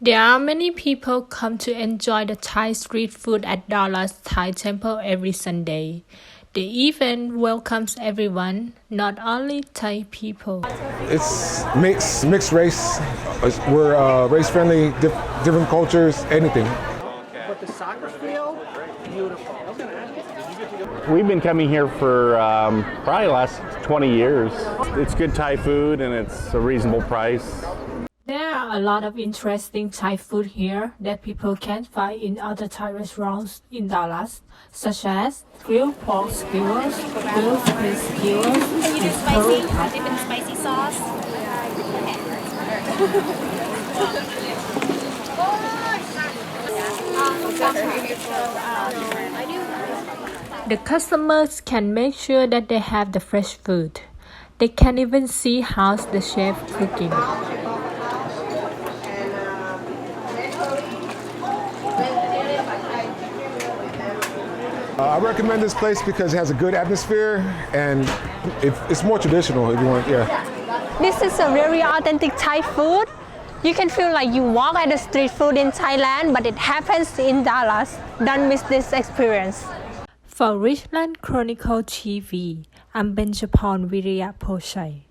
There are many people come to enjoy the Thai street food at Dallas Thai Temple every Sunday. The event welcomes everyone, not only Thai people. It's mixed race. We're race friendly, different cultures, anything. But the soccer field, beautiful. We've been coming here for probably the last 20 years. It's good Thai food and it's a reasonable price. There are a lot of interesting Thai food here that people can't find in other Thai restaurants in Dallas, such as grilled pork skewers, grilled fish skewers, Can you do spicy? Dip in spicy sauce? The customers can make sure that they have the fresh food. They can even see how the chef cooking. I recommend this place because it has a good atmosphere and it's more traditional if you want, yeah. This is a very authentic Thai food. You can feel like you walk at the street food in Thailand, but it happens in Dallas. Don't miss this experience. For Richland Chronicle TV, I'm Benchaporn Wiriyapochai.